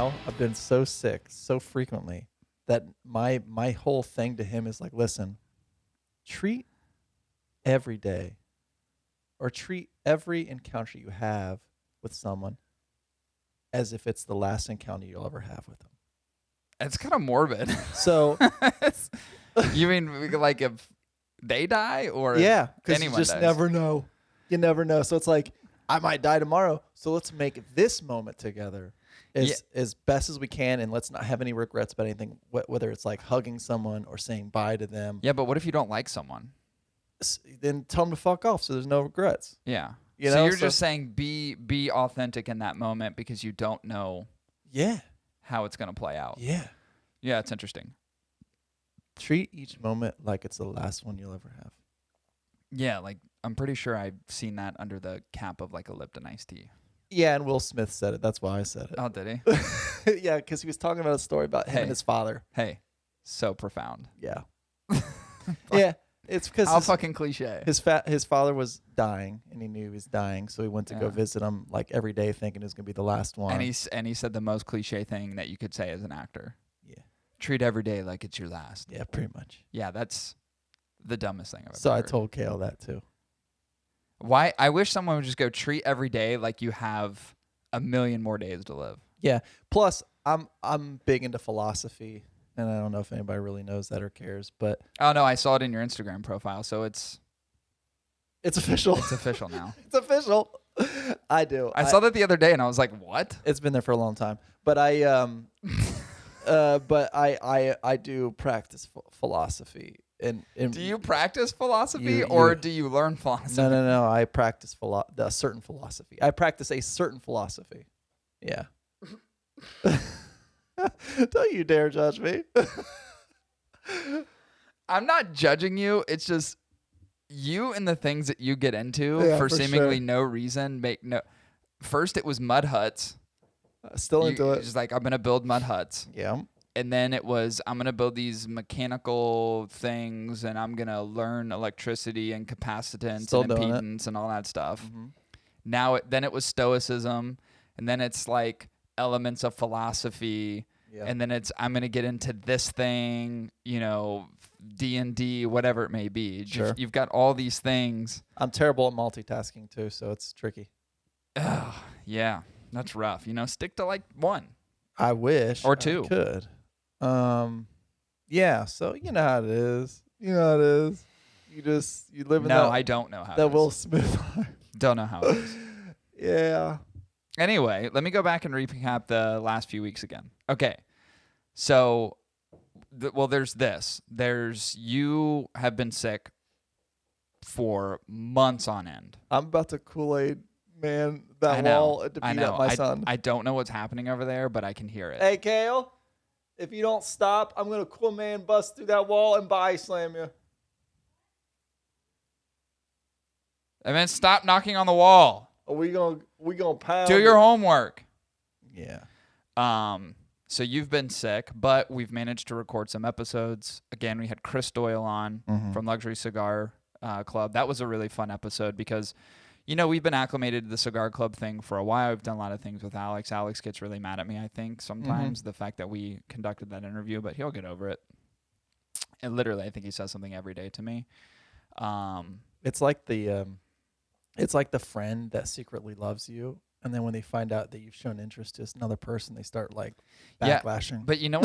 now, I've been so sick so frequently that my whole thing to him is like, listen, treat every day or treat every encounter you have with someone as if it's the last encounter you'll ever have with them. It's kind of morbid. So, you mean like if they die or yeah, because anyone you just dies? never know. You never know. So it's like, I might die tomorrow. So let's make this moment together as best as we can, and let's not have any regrets about anything, whether it's like hugging someone or saying bye to them. Yeah, but what if you don't like someone? Then tell them to fuck off so there's no regrets. Yeah. You so know? you're just saying be authentic in that moment because you don't know how it's going to play out. Yeah. Yeah, it's interesting. Treat each moment like it's the last one you'll ever have. Yeah, like I'm pretty sure I've seen that under the cap of like a Lipton iced tea. Yeah, and Will Smith said it. That's why I said it. Oh, did he? Yeah, because he was talking about a story about him and his father. Hey, so profound. Yeah. Yeah, it's because how fucking cliche. His father was dying, and he knew he was dying, so he went to go visit him like every day, thinking it was gonna be the last one. And he said the most cliche thing that you could say as an actor. Yeah. Treat every day like it's your last. Yeah, pretty much. Yeah, that's the dumbest thing I've ever So heard. I told Kale that too. Why? I wish someone would just go treat every day like you have a million more days to live. Yeah. Plus, I'm big into philosophy, and I don't know if anybody really knows that or cares, but oh no, I saw it in your Instagram profile, so it's official. It's official now. It's official. I do. I saw that the other day, and I was like, "What?" It's been there for a long time, but I do practice philosophy. And do you practice philosophy or do you learn philosophy? No. I practice a certain philosophy. I practice a certain philosophy. Yeah. Don't you dare judge me. I'm not judging you. It's just you and the things that you get into for seemingly no reason make no. First, it was mud huts. Still into it. Just like, I'm going to build mud huts. Yeah. And then it was, I'm going to build these mechanical things, and I'm going to learn electricity and capacitance and impedance and all that stuff. Mm-hmm. Now, then it was stoicism, and then it's like elements of philosophy, and then it's, I'm going to get into this thing, D&D, whatever it may be. Sure. You've got all these things. I'm terrible at multitasking too, so it's tricky. Yeah, that's rough. Stick to like one. I wish. Or two. I could. Yeah, so you know how it is. You live in that. No, I don't know how that Will Smith life. Don't know how it is. Yeah. Anyway, let me go back and recap the last few weeks again. Okay. So, there's this. You have been sick for months on end. I'm about to Kool-Aid man that wall to beat up my son. I don't know what's happening over there, but I can hear it. Hey, Kale, if you don't stop, I'm going to Kool-Aid bust through that wall and body slam you. And then stop knocking on the wall. We gonna pound. Do your homework. Yeah. So you've been sick, but we've managed to record some episodes. Again, we had Chris Doyle on from Luxury Cigar Club. That was a really fun episode because, we've been acclimated to the Cigar Club thing for a while. We've done a lot of things with Alex. Alex gets really mad at me, I think, sometimes, the fact that we conducted that interview, but he'll get over it. And literally, I think he says something every day to me. It's like the friend that secretly loves you, and then when they find out that you've shown interest to another person, they start like backlashing. Yeah, but you know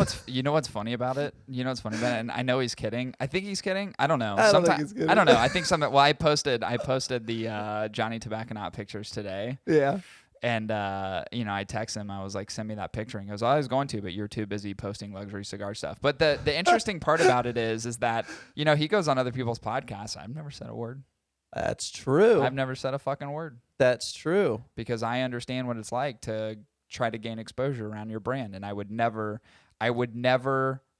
what's funny about it? And I know he's kidding. I think he's kidding. I don't know. I don't think he's kidding. I don't know. I think something. Well, I posted the Johnny Tobacconaut pictures today. Yeah. And I text him. I was like, "Send me that picture." And he goes, "I was going to, but you're too busy posting luxury cigar stuff." But the interesting part about it is that he goes on other people's podcasts. I've never said a word. That's true. I've never said a fucking word. That's true. Because I understand what it's like to try to gain exposure around your brand, and I would never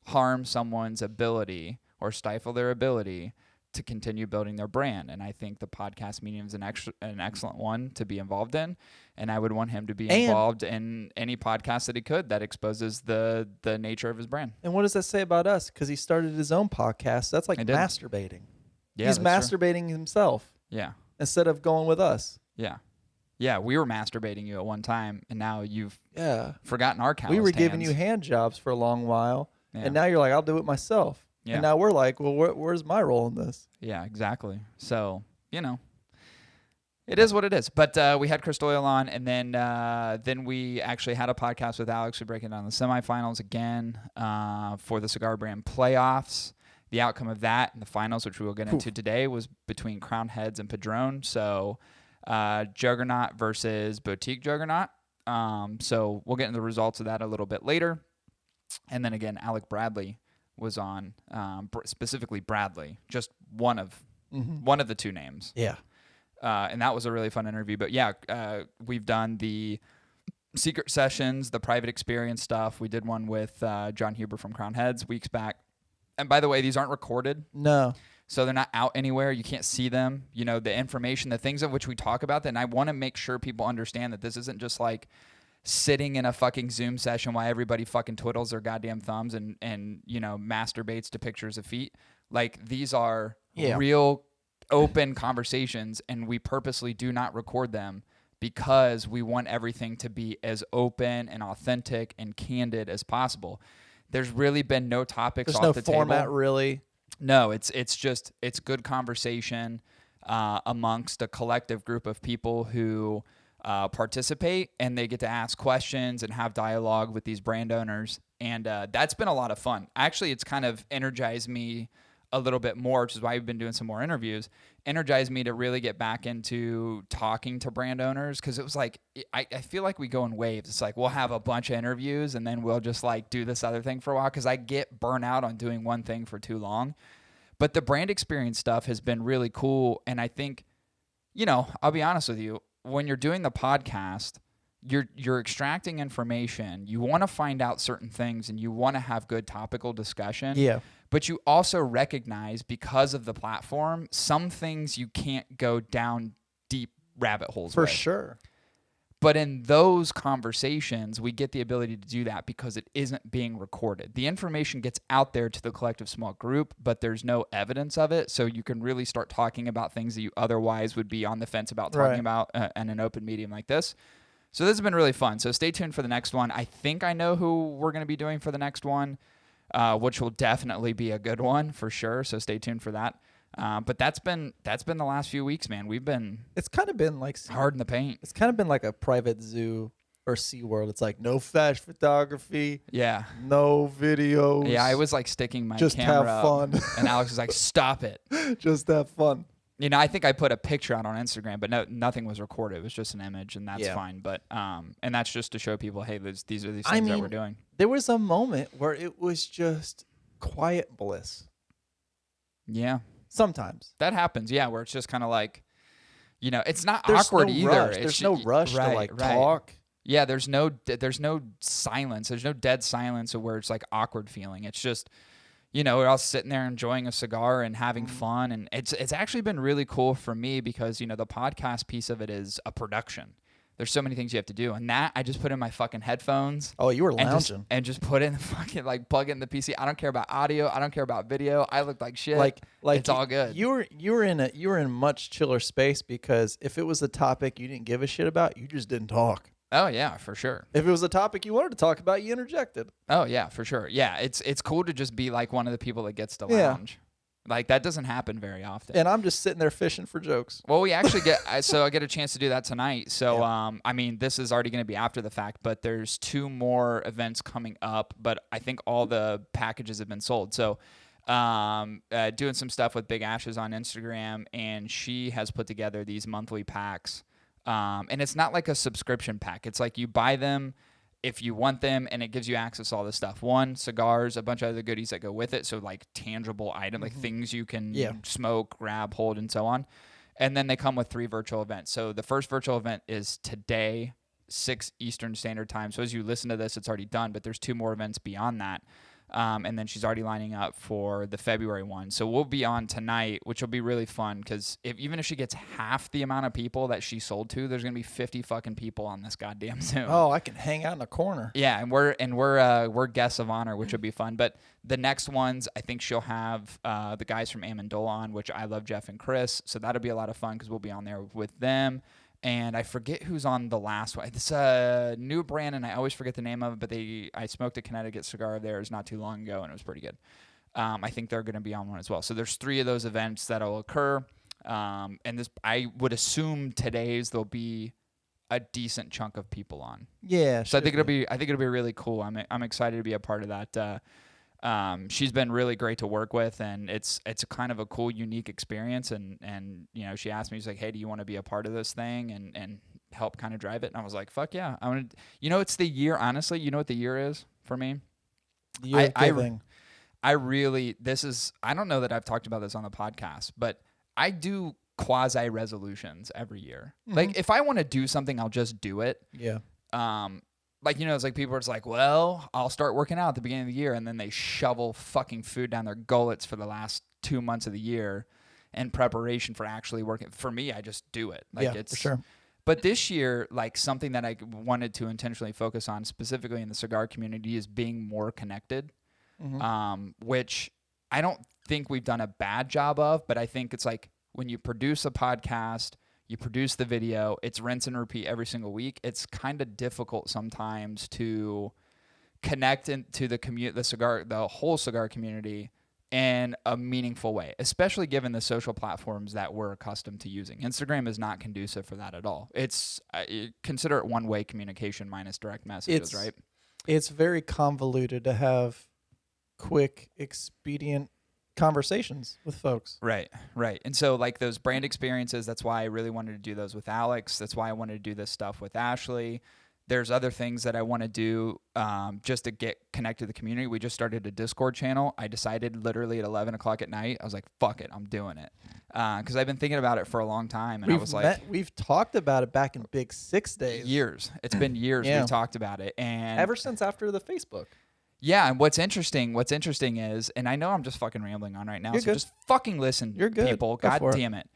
harm someone's ability or stifle their ability to continue building their brand. And I think the podcast medium is an excellent one to be involved in, and I would want him to be involved in any podcast that he could that exposes the nature of his brand. And what does that say about us? Because he started his own podcast. That's like masturbating. Yeah, he's masturbating himself. Yeah. Instead of going with us. Yeah. Yeah, we were masturbating you at one time, and now you've forgotten our calloused We were giving hands. you hand jobs for a long while, Yeah. and now you're like, I'll do it myself. Yeah. And now we're like, well, where's my role in this? Yeah, exactly. So, it is what it is. But we had Chris Doyle on, and then we actually had a podcast with Alex. We're breaking down the semifinals again for the Cigar brand playoffs. The outcome of that and the finals, which we will get into today, was between Crowned Heads and Padron. So Juggernaut versus Boutique Juggernaut. So we'll get into the results of that a little bit later. And then again, Alec Bradley was on, specifically Bradley, just one of the two names. Yeah. And that was a really fun interview. But yeah, we've done the secret sessions, the private experience stuff. We did one with John Huber from Crowned Heads weeks back. And by the way, these aren't recorded. No. So they're not out anywhere. You can't see them. The information, the things of which we talk about. And I want to make sure people understand that this isn't just like sitting in a fucking Zoom session while everybody fucking twiddles their goddamn thumbs and masturbates to pictures of feet. Like, these are real open conversations, and we purposely do not record them because we want everything to be as open and authentic and candid as possible. There's really been no topics off the table. There's no format, really. No, it's good conversation amongst a collective group of people who participate, and they get to ask questions and have dialogue with these brand owners. And that's been a lot of fun. Actually, it's kind of energized me a little bit more, which is why we've been doing some more interviews, energized me to really get back into talking to brand owners. Cause it was like, I feel like we go in waves. It's like, we'll have a bunch of interviews and then we'll just like do this other thing for a while. Cause I get burnt out on doing one thing for too long, but the brand experience stuff has been really cool. And I think, I'll be honest with you, when you're doing the podcast, you're extracting information. You want to find out certain things and you want to have good topical discussion. Yeah. But you also recognize, because of the platform, some things you can't go down deep rabbit holes For with. sure. But in those conversations, we get the ability to do that because it isn't being recorded. The information gets out there to the collective small group, but there's no evidence of it. So you can really start talking about things that you otherwise would be on the fence about talking about in an open medium like this. So this has been really fun. So stay tuned for the next one. I think I know who we're going to be doing for the next one, which will definitely be a good one for sure. So stay tuned for that. But that's been the last few weeks, man. It's kind of been like hard in the paint. It's kind of been like a private zoo or SeaWorld. It's like no flash photography. Yeah. No videos. Yeah, I was like sticking my just camera have fun. up, and Alex was like, "Stop it." Just have fun. I think I put a picture out on Instagram, but nothing was recorded. It was just an image, and that's fine. But and that's just to show people, hey, these are these things that we're doing. There was a moment where it was just quiet bliss. Yeah. Sometimes that happens, where it's just kind of like, it's not there's awkward no either. Rush. There's no rush to talk. Yeah, there's no silence. There's no dead silence of where it's like awkward feeling. It's just, we're all sitting there enjoying a cigar and having fun, and it's actually been really cool for me because the podcast piece of it is a production. There's so many things you have to do, and that I just put in my fucking headphones. Oh, you were lounging and just put in the fucking plug in the PC. I don't care about audio. I don't care about video. I look like shit. Like it's all good. You were in a much chiller space because if it was a topic you didn't give a shit about, you just didn't talk. Oh yeah, for sure. If it was a topic you wanted to talk about, you interjected. Oh yeah, for sure. Yeah, it's cool to just be like one of the people that gets to lounge. Like, that doesn't happen very often. And I'm just sitting there fishing for jokes. Well, we actually I get a chance to do that tonight. So, I mean, this is already going to be after the fact, but there's 2 more events coming up, but I think all the packages have been sold. So, doing some stuff with Big Ashes on Instagram, and she has put together these monthly packs. And it's not like a subscription pack. It's like you buy them if you want them, and it gives you access to all this stuff. 1, cigars, a bunch of other goodies that go with it. So like tangible items, like things you can smoke, grab, hold, and so on. And then they come with 3 virtual events. So the first virtual event is today, 6 Eastern Standard Time. So as you listen to this, it's already done, but there's 2 more events beyond that. And then she's already lining up for the February one. So we'll be on tonight, which will be really fun because even if she gets half the amount of people that she sold to, there's going to be 50 fucking people on this goddamn Zoom. Oh, I can hang out in a corner. Yeah, and we're guests of honor, which will be fun. But the next ones, I think she'll have the guys from Amendola on, which I love, Jeff and Chris. So that'll be a lot of fun because we'll be on there with them. and I forget who's on the last one. It's a new brand, and I always forget the name of it, but I smoked a Connecticut cigar of theirs not too long ago, and it was pretty good. I think they're going to be on one as well. So there's 3 of those events that will occur, and this I would assume today's there'll be a decent chunk of people on. Yeah. So I think it'll be really cool. I'm excited to be a part of that. She's been really great to work with, and it's a kind of a cool, unique experience. And you know, she asked me, she's like, "Hey, do you want to be a part of this thing and help kind of drive it?" And I was like, "Fuck yeah!" I want to. You know, it's the year. Honestly, you know what the year is for me? The year of giving. I really. This is. I don't know that I've talked about this on the podcast, but I do quasi resolutions every year. Mm-hmm. Like if I want to do something, I'll just do it. Yeah. Like, you know, it's like people are just like, well, I'll start working out at the beginning of the year, and then they shovel fucking food down their gullets for the last 2 months of the year in preparation for actually working. For me, I just do it. Like yeah, it's for sure. But this year, like something that I wanted to intentionally focus on, specifically in the cigar community, is being more connected, which I don't think we've done a bad job of, but I think it's like when you produce a podcast, you produce the video, it's rinse and repeat every single week. It's kind of difficult sometimes to connect into the whole cigar community in a meaningful way, especially given the social platforms that we're accustomed to using. Instagram is not conducive for that at all. It's consider it one-way communication minus direct messages, right? It's very convoluted to have quick, expedient conversations with folks. Right. And so like those brand experiences, that's why I really wanted to do those with Alex. That's why I wanted to do this stuff with Ashley. There's other things that I want to do just to get connected to the community. We just started a Discord channel. I decided literally at 11 o'clock at night, I was like, fuck it, I'm doing it. Because I've been thinking about it for a long time. And we've talked about it back in Big 6 days. Years. It's been years we've talked about it. And ever since after the Facebook. Yeah, and what's interesting is, and I know I'm just fucking rambling on right now, You're so good. just fucking listen, You're good. people. Go God for damn it.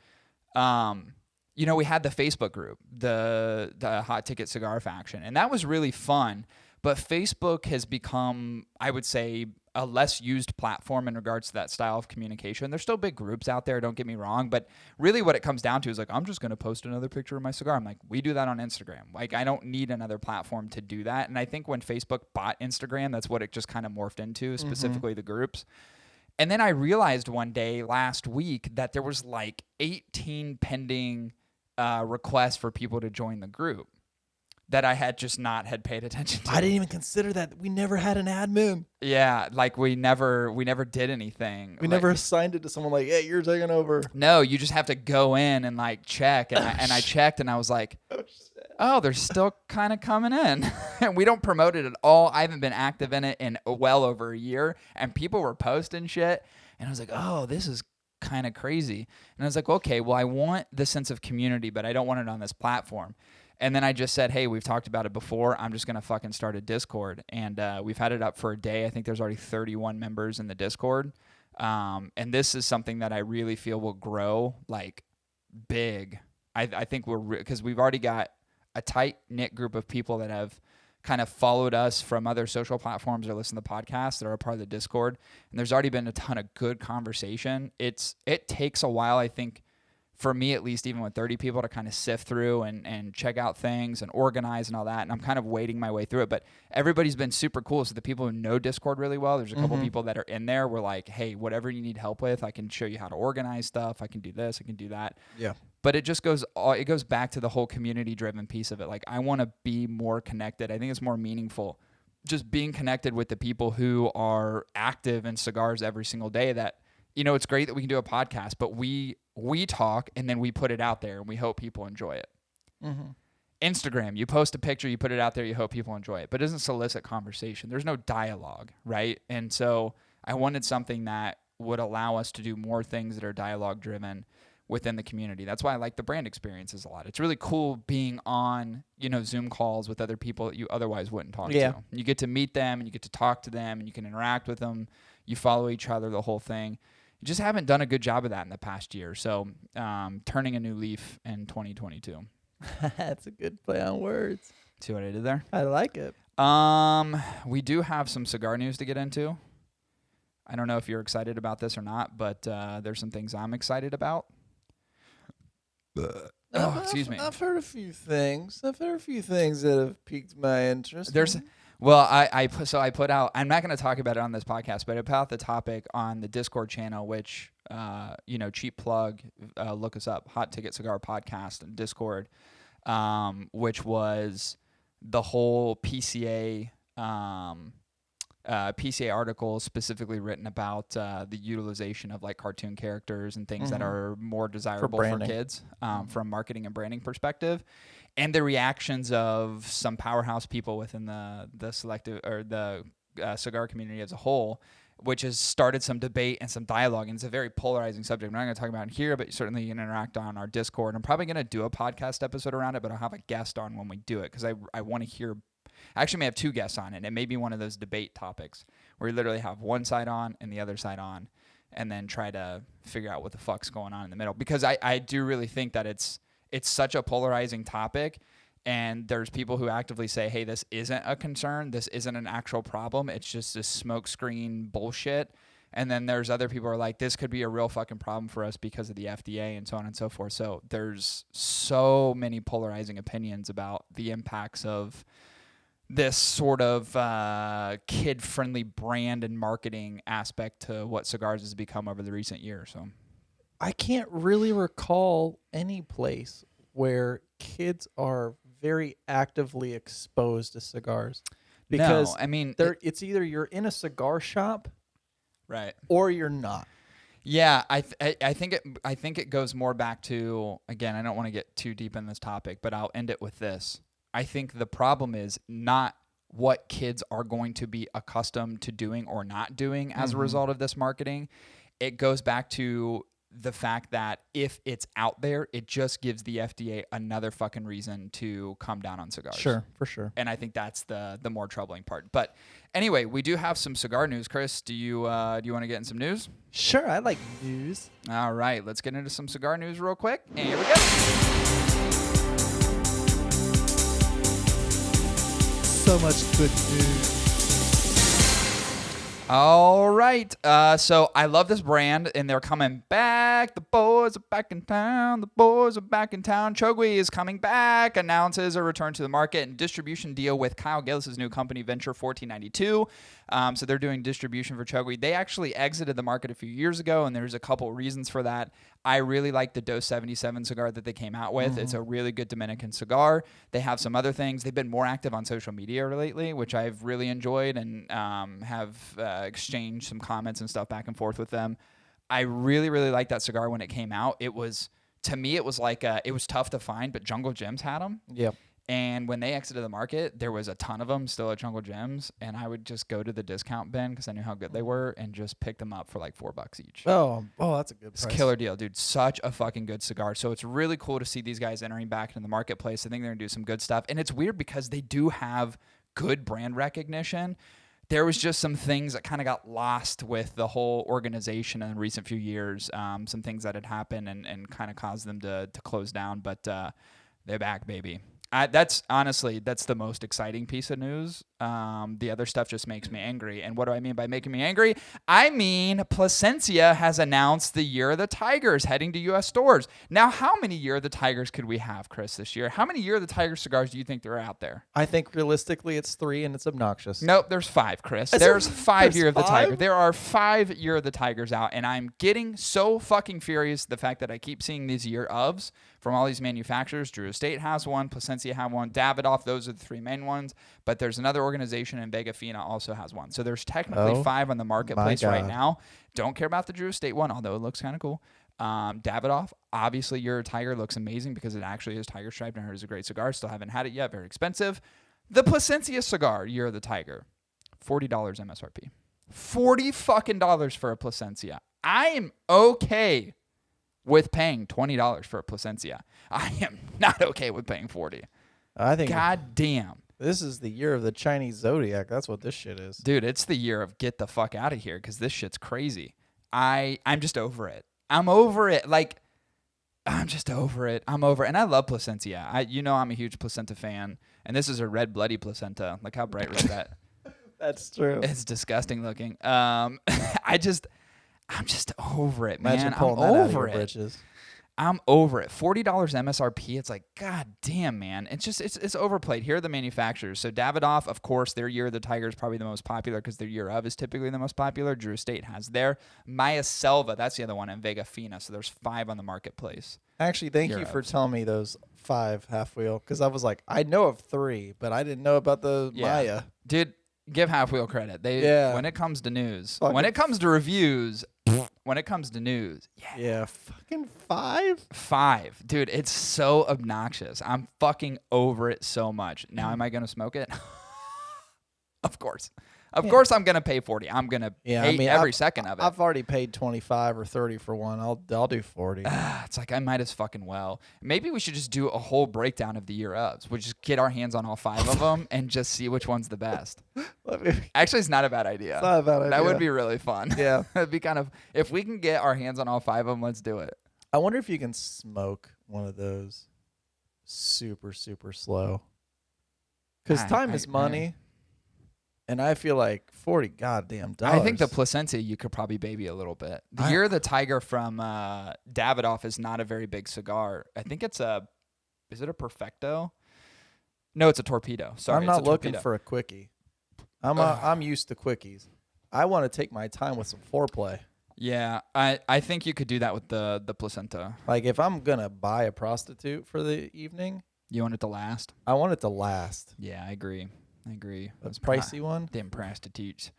You know, we had the Facebook group, the Hot Ticket Cigar Faction, and that was really fun. But Facebook has become, I would say, a less used platform in regards to that style of communication. There's still big groups out there, don't get me wrong, but really what it comes down to is like, I'm just going to post another picture of my cigar. I'm like, we do that on Instagram. Like, I don't need another platform to do that. And I think when Facebook bought Instagram, that's what it just kind of morphed into, specifically the groups. And then I realized one day last week that there was like 18 pending requests for people to join the group that I had just not had paid attention to. I didn't even consider that. We never had an admin. Yeah, like we never did anything. We never assigned it to someone like, hey, you're taking over. No, you just have to go in and like check. And, I checked and I was like, oh, they're still kind of coming in. And we don't promote it at all. I haven't been active in it in well over a year. And people were posting shit. And I was like, oh, this is kind of crazy. And I was like, okay, well, I want the sense of community, but I don't want it on this platform. And then I just said, hey, we've talked about it before. I'm just going to fucking start a Discord. And we've had it up for a day. I think there's already 31 members in the Discord. And this is something that I really feel will grow like big. I think because we've already got a tight-knit group of people that have kind of followed us from other social platforms or listen to podcasts that are a part of the Discord. And there's already been a ton of good conversation. It takes a while, I think, for me at least, even with 30 people, to kind of sift through and check out things and organize and all that. And I'm kind of wading my way through it. But everybody's been super cool. So the people who know Discord really well, there's a couple people that are in there. We're like, hey, whatever you need help with, I can show you how to organize stuff. I can do this. I can do that. Yeah. But it goes back to the whole community-driven piece of it. Like, I want to be more connected. I think it's more meaningful just being connected with the people who are active in cigars every single day. That, you know, it's great that we can do a podcast, but we talk and then we put it out there and we hope people enjoy it. Instagram, you post a picture, you put it out there, you hope people enjoy it, but it doesn't solicit conversation. There's no dialogue, right? And so I wanted something that would allow us to do more things that are dialogue-driven within the community. That's why I like the brand experiences a lot. It's really cool being on, you know, Zoom calls with other people that you otherwise wouldn't talk to. You get to meet them and you get to talk to them and you can interact with them. You follow each other, the whole thing. You just haven't done a good job of that in the past year. So turning a new leaf in 2022. That's a good play on words. See what I did there? I like it. We do have some cigar news to get into. I don't know if you're excited about this or not, but there's some things I'm excited about. excuse me. I've heard a few things. I've heard a few things that have piqued my interest. Well, I put out. I'm not going to talk about it on this podcast, but I put out the topic on the Discord channel, which cheap plug. Look us up, Hot Ticket Cigar Podcast and Discord, which was the whole PCA. PCA article specifically written about the utilization of like cartoon characters and things that are more desirable for kids from marketing and branding perspective, and the reactions of some powerhouse people within the selective or the cigar community as a whole, which has started some debate and some dialogue. And it's a very polarizing subject. I'm not going to talk about it here, but certainly you can interact on our Discord. I'm probably going to do a podcast episode around it, but I'll have a guest on when we do it because I want to hear. I actually may have two guests on it. It may be one of those debate topics where you literally have one side on and the other side on and then try to figure out what the fuck's going on in the middle. Because I do really think that it's such a polarizing topic, and there's people who actively say, hey, this isn't a concern. This isn't an actual problem. It's just this smokescreen bullshit. And then there's other people who are like, this could be a real fucking problem for us because of the FDA and so on and so forth. So there's so many polarizing opinions about the impacts of this sort of kid-friendly brand and marketing aspect to what cigars has become over the recent years. So, I can't really recall any place where kids are very actively exposed to cigars. Because no, I mean, it's either you're in a cigar shop, right, or you're not. Yeah, I think it goes more back to, again, I don't want to get too deep in this topic, but I'll end it with this. I think the problem is not what kids are going to be accustomed to doing or not doing as a result of this marketing. It goes back to the fact that if it's out there, it just gives the FDA another fucking reason to come down on cigars. Sure, for sure. And I think that's the more troubling part. But anyway, we do have some cigar news. Chris, do you want to get in some news? Sure, I like news. All right, let's get into some cigar news real quick. And here we go. So much good news. All right. So I love this brand, and they're coming back. The boys are back in town. The boys are back in town. Chogui is coming back, announces a return to the market and distribution deal with Kyle Gillis' new company, Venture 1492. So they're doing distribution for Chogui. They actually exited the market a few years ago, and there's a couple reasons for that. I really like the Dose 77 cigar that they came out with. It's a really good Dominican cigar. They have some other things. They've been more active on social media lately, which I've really enjoyed, and have exchanged some comments and stuff back and forth with them. I really, really liked that cigar when it came out. It was, to me, it was like, it was tough to find, but Jungle Gems had them. Yep. And when they exited the market, there was a ton of them still at Jungle Gems, and I would just go to the discount bin because I knew how good they were and just pick them up for like $4 each. Oh, that's a good price. It's a killer deal, dude. Such a fucking good cigar. So it's really cool to see these guys entering back into the marketplace. I think they're going to do some good stuff. And it's weird because they do have good brand recognition. There was just some things that kind of got lost with the whole organization in the recent few years. Some things that had happened and kind of caused them to close down. But they're back, baby. That's the most exciting piece of news. The other stuff just makes me angry. And what do I mean by making me angry? I mean, Plasencia has announced the Year of the Tigers heading to U.S. stores. Now, how many Year of the Tigers could we have, Chris, this year? How many Year of the Tiger cigars do you think there are out there? I think realistically it's 3 and it's obnoxious. Nope, there's 5, Chris. There's 5 Year of the Tiger. There are 5 Year of the Tigers out, and I'm getting so fucking furious the fact that I keep seeing these year ofs from all these manufacturers. Drew Estate has one, Plasencia have one, Davidoff, those are the 3 main ones. But there's another organization, and Vega Fina also has one. So there's technically 5 on the marketplace right now. Don't care about the Drew Estate one, although it looks kind of cool. Davidoff, obviously your Tiger looks amazing because it actually is tiger striped and it is a great cigar. Still haven't had it yet. Very expensive. The Plasencia cigar, Year of the Tiger, $40 MSRP. $40 fucking dollars for a Plasencia. I am okay with paying $20 for a Plasencia. I am not okay with paying $40. I think. God damn. This is the year of the Chinese Zodiac. That's what this shit is. Dude, it's the year of get the fuck out of here because this shit's crazy. I'm just over it. I'm over it. Like, I'm just over it. I'm over it. And I love Plasencia. I'm a huge placenta fan. And this is a red bloody placenta. Look how bright red that. That's true. It's disgusting looking. I'm just over it, man. Imagine pulling I'm that over out of your it. britches. I'm over it. $40 MSRP. It's like, God damn, man. It's just, it's overplayed. Here are the manufacturers. So Davidoff, of course, their Year of the Tiger is probably the most popular because their Year of is typically the most popular. Drew Estate has their. Maya Selva, that's the other one, and Vega Fina. So there's 5 on the marketplace. Actually, thank you for telling me those 5 half wheel, because I was like, I know of 3, but I didn't know about the Maya. Dude, give half wheel credit. When it comes to news, when it comes to reviews, when it comes to news, yeah, fucking 5. 5, dude. It's so obnoxious. I'm fucking over it so much. Now, am I gonna smoke it? Of course. Of course, I'm gonna pay 40. I'm gonna pay every second of it. I've already paid 25 or 30 for one. I'll do 40. It's like I might as fucking well. Maybe we should just do a whole breakdown of the year ofs. We'll just get our hands on all 5 of them and just see which one's the best. Actually, it's not a bad idea. It's not a bad idea. That would be really fun. Yeah. It'd be kind of, if we can get our hands on all 5 of them, let's do it. I wonder if you can smoke one of those super, super slow. Because time is money. And I feel like $40 goddamn dollars. I think the placenta you could probably baby a little bit. The Year of the Tiger from Davidoff is not a very big cigar. I think it's is it a Perfecto? No, it's a Torpedo. Sorry, I'm not looking for a quickie. I'm used to quickies. I want to take my time with some foreplay. Yeah, I think you could do that with the placenta. Like if I'm gonna buy a prostitute for the evening, you want it to last? I want it to last. Yeah, I agree. A pricey one? Them prostitutes.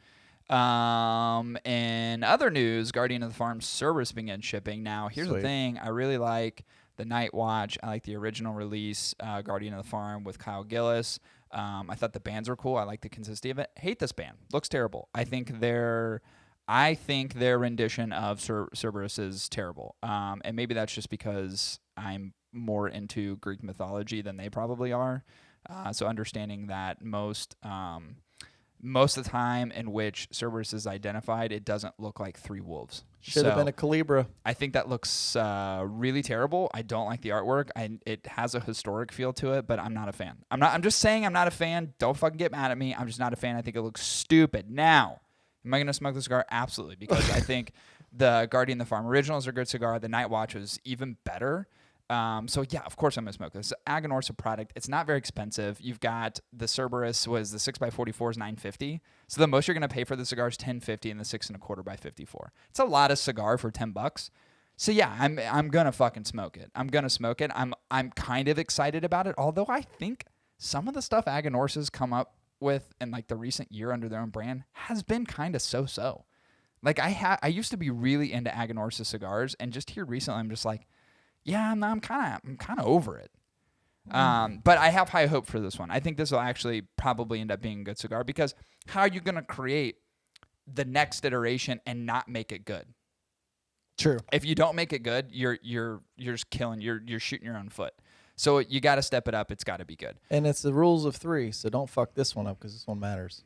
In other news, Guardian of the Farm Cerberus began shipping. Now, here's the thing. I really like the Night Watch. I like the original release, Guardian of the Farm with Kyle Gillis. I thought the bands were cool. I like the consistency of it. Hate this band. Looks terrible. I think their rendition of Cerberus is terrible. And maybe that's just because I'm more into Greek mythology than they probably are. So understanding that most of the time in which Cerberus is identified, it doesn't look like 3 wolves. Should have been a Calibra. I think that looks really terrible. I don't like the artwork. It has a historic feel to it, but I'm not a fan. I'm just saying I'm not a fan. Don't fucking get mad at me. I'm just not a fan. I think it looks stupid. Now, am I going to smoke the cigar? Absolutely, because I think the Guardian of the Farm originals are a good cigar. The Night Watch was even better. So yeah, of course I'm gonna smoke this. Aganorsa product. It's not very expensive. You've got the Cerberus was the 6x44 is $9.50. So the most you're gonna pay for the cigar is $10.50, and the 6 1/4 by 54. It's a lot of cigar for $10. So yeah, I'm gonna fucking smoke it. I'm gonna smoke it. I'm kind of excited about it. Although I think some of the stuff Aganorsa's come up with in like the recent year under their own brand has been kind of so. Like I used to be really into Aganorsa cigars, and just here recently I'm just like, yeah, I'm kind of over it. But I have high hope for this one. I think this will actually probably end up being a good cigar, because how are you going to create the next iteration and not make it good? True. If you don't make it good, you're just killing. You're shooting your own foot. So you got to step it up. It's got to be good. And it's the rules of 3, so don't fuck this one up, because this one matters.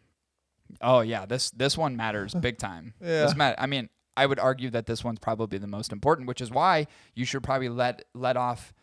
Oh yeah, this one matters big time. Yeah. I mean, I would argue that this one's probably the most important, which is why you should probably let off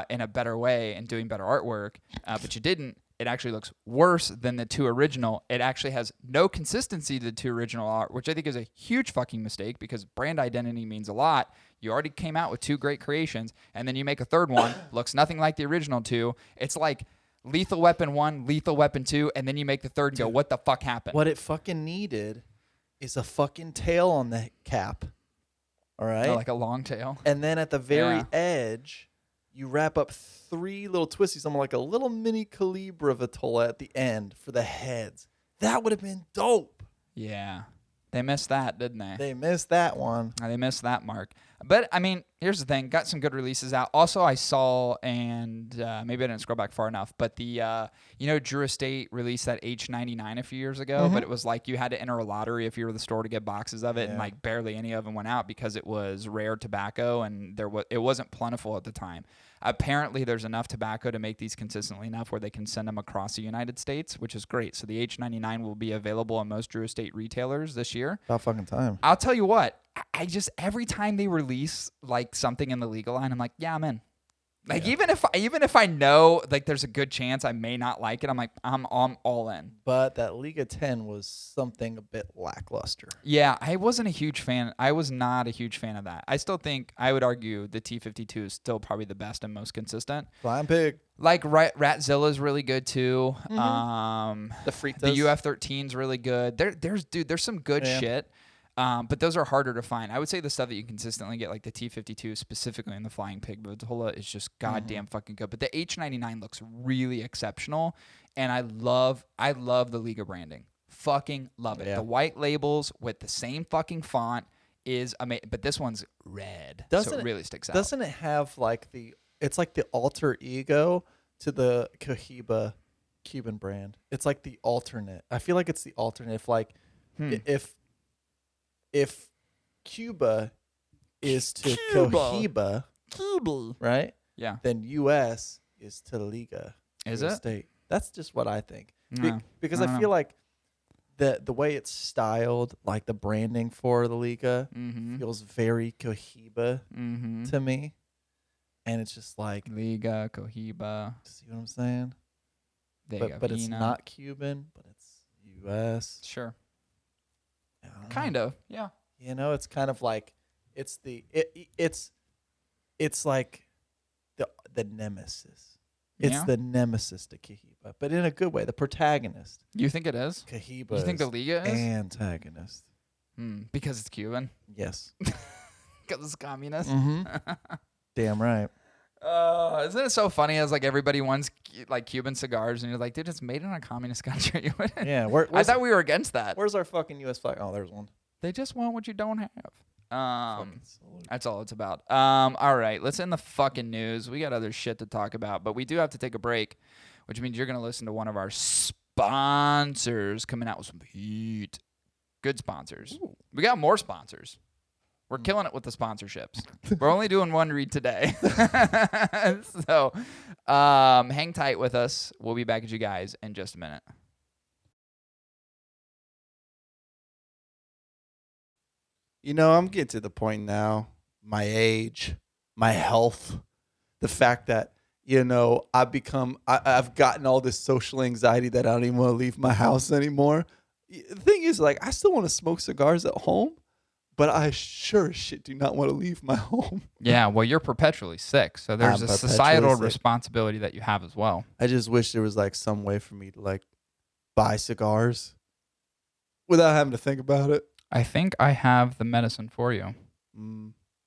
in a better way and doing better artwork, but you didn't. It actually looks worse than the 2 original. It actually has no consistency to the 2 original art, which I think is a huge fucking mistake, because brand identity means a lot. You already came out with 2 great creations, and then you make a 3rd one, looks nothing like the original 2. It's like Lethal Weapon 1, Lethal Weapon 2, and then you make the 3rd and go, what the fuck happened? What it fucking needed is a fucking tail on the cap. All right? Oh, like a long tail. And then at the very edge, you wrap up 3 little twisties on like a little mini Calibra Vitola at the end for the heads. That would have been dope. Yeah. They missed that, didn't they? They missed that one. They missed that mark. But, I mean, here's the thing. Got some good releases out. Also, I saw, and maybe I didn't scroll back far enough, but the, Drew Estate released that H99 a few years ago, but it was like you had to enter a lottery if you were the store to get boxes of it, and like barely any of them went out because it was rare tobacco, and it wasn't plentiful at the time. Apparently, there's enough tobacco to make these consistently enough where they can send them across the United States, which is great. So the H99 will be available in most Drew Estate retailers this year. About fucking time. I'll tell you what. I just, every time they release like something in the legal line, I'm like, yeah, I'm in. Like even if I know like there's a good chance I may not like it, I'm like I'm all in. But that Liga 10 was something a bit lackluster. Yeah, I wasn't a huge fan. I was not a huge fan of that. I still think I would argue the T52 is still probably the best and most consistent. Flying Pig. Like Ratzilla is really good too. The Fritas. The UF13 is really good. There's some good shit. But those are harder to find. I would say the stuff that you consistently get, like the T52, specifically in the Flying Pig Vitola, is just goddamn fucking good. But the H99 looks really exceptional, and I love the Liga branding. Fucking love it. Yeah. The white labels with the same fucking font is amazing. But this one's red, so it really sticks out. Doesn't it have like it's like the alter ego to the Cohiba Cuban brand? It's like the alternate. I feel like it's the alternate. If Cuba is to Cohiba, right? Yeah. Then U.S. is to Liga. Is it? State. That's just what I think. No, Because I I don't feel know. like the way it's styled, like the branding for the Liga, feels very Cohiba to me. And it's just like, Liga, Cohiba. see what I'm saying? Vega But it's Vina. not Cuban, but it's U.S. Sure. I don't know. Kind of. Yeah. You know, it's kind of like it's like the nemesis. It's Yeah. the nemesis to Cohiba, but in a good way. The protagonist. You think it is? Cohiba. You think the Liga is? antagonist? Because it's Cuban? Yes. Because it's communist? Damn right. Isn't it so funny as like everybody wants like Cuban cigars and you're like, dude, it's made in a communist country. Yeah. I thought we were against that. Where's our fucking U.S. flag? Oh, there's one. They just want what you don't have. Fucking salute. That's all it's about. All right, let's end the fucking news. We got other shit to talk about, but we do have to take a break, which means you're going to listen to one of our sponsors coming out with some heat. Good sponsors. Ooh. We got more sponsors. We're killing it with the sponsorships. We're only doing one read today. So hang tight with us. We'll be back at you guys in just a minute. You know, I'm getting to the point now, my age, my health, the fact that, you know, I've gotten all this social anxiety that I don't even want to leave my house anymore. The thing is, like, I still want to smoke cigars at home, but I sure as shit do not want to leave my home. Yeah, well, you're perpetually sick, so there's I'm a perpetually societal sick. responsibility that you have as well. I just wish there was, like, some way for me to, like, buy cigars without having to think about it. I think I have the medicine for you.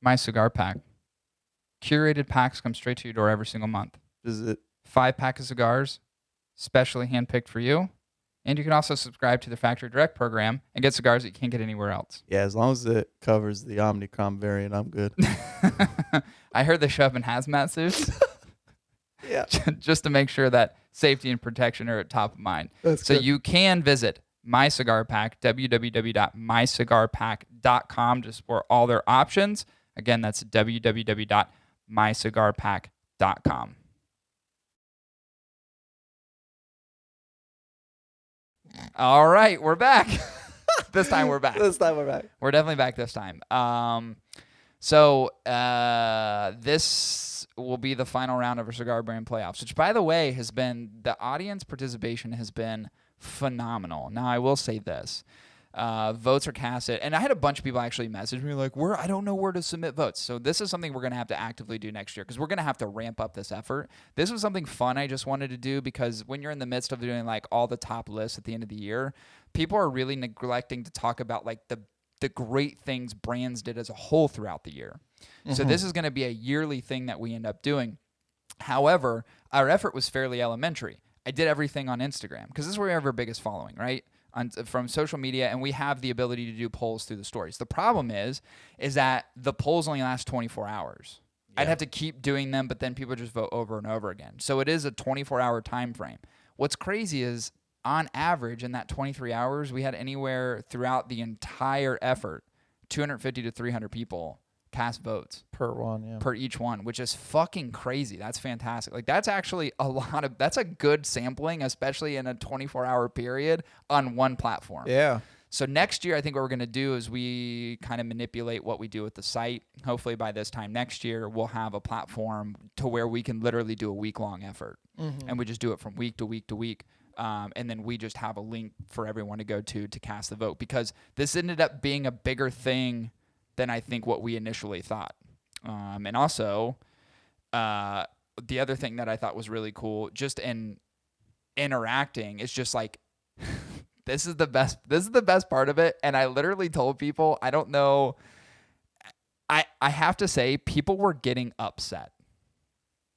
My cigar pack. Curated packs come straight to your door every single month. Is it? 5-pack of cigars, specially handpicked for you. And you can also subscribe to the Factory Direct program and get cigars that you can't get anywhere else. Yeah, as long as it covers the Omnicrom variant, I'm good. I heard they show up in hazmat suits Yeah. just to make sure that safety and protection are at top of mind. That's So good. you can visit My Cigar Pack, www.mycigarpack.com to explore all their options. Again, that's www.mycigarpack.com. All right, we're back. This time we're back. This time we're back. We're definitely back this time. So this will be the final round of our Cigar Brand Playoffs, which, by the way, has been the audience participation has been phenomenal. Now, I will say this. Votes are casted, and I had a bunch of people actually message me like, I don't know where to submit votes. So this is something we're going to have to actively do next year because we're going to have to ramp up this effort. This was something fun I just wanted to do because when you're in the midst of doing like all the top lists at the end of the year, people are really neglecting to talk about like the great things brands did as a whole throughout the year. So this is going to be a yearly thing that we end up doing. However, our effort was fairly elementary. I did everything on Instagram because this is where we have our biggest following, right? From social media, and we have the ability to do polls through the stories. The problem is that the polls only last 24 hours. Yeah. I'd have to keep doing them, but then people just vote over and over again. So it is a 24-hour time frame. What's crazy is, on average, in that 23 hours, we had anywhere throughout the entire effort, 250 to 300 people cast votes per each one, which is fucking crazy. That's fantastic. Like that's actually that's a good sampling, especially in a 24-hour period on one platform. Yeah. So next year, I think what we're going to do is we kind of manipulate what we do with the site. Hopefully by this time next year, we'll have a platform to where we can literally do a week-long effort. And we just do it from week to week to week. And then we just have a link for everyone to go to cast the vote, because this ended up being a bigger thing than I think what we initially thought. And also, the other thing that I thought was really cool, just in interacting, is just like, this is the best part of it. And I literally told people, I don't know, I have to say, people were getting upset.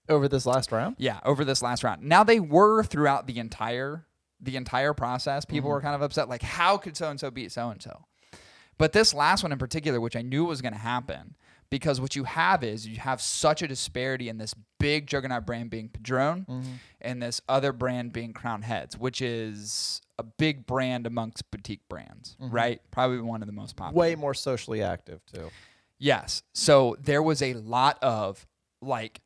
Over this last round? Yeah, over this last round. Now, they were throughout the entire process. People were kind of upset, like, how could so-and-so beat so-and-so? But this last one in particular, which I knew was going to happen, because what you have is you have such a disparity in this big juggernaut brand being Padron and this other brand being Crown Heads, which is a big brand amongst boutique brands, right? Probably one of the most popular. Way more socially active, too. Yes. So there was a lot of, like,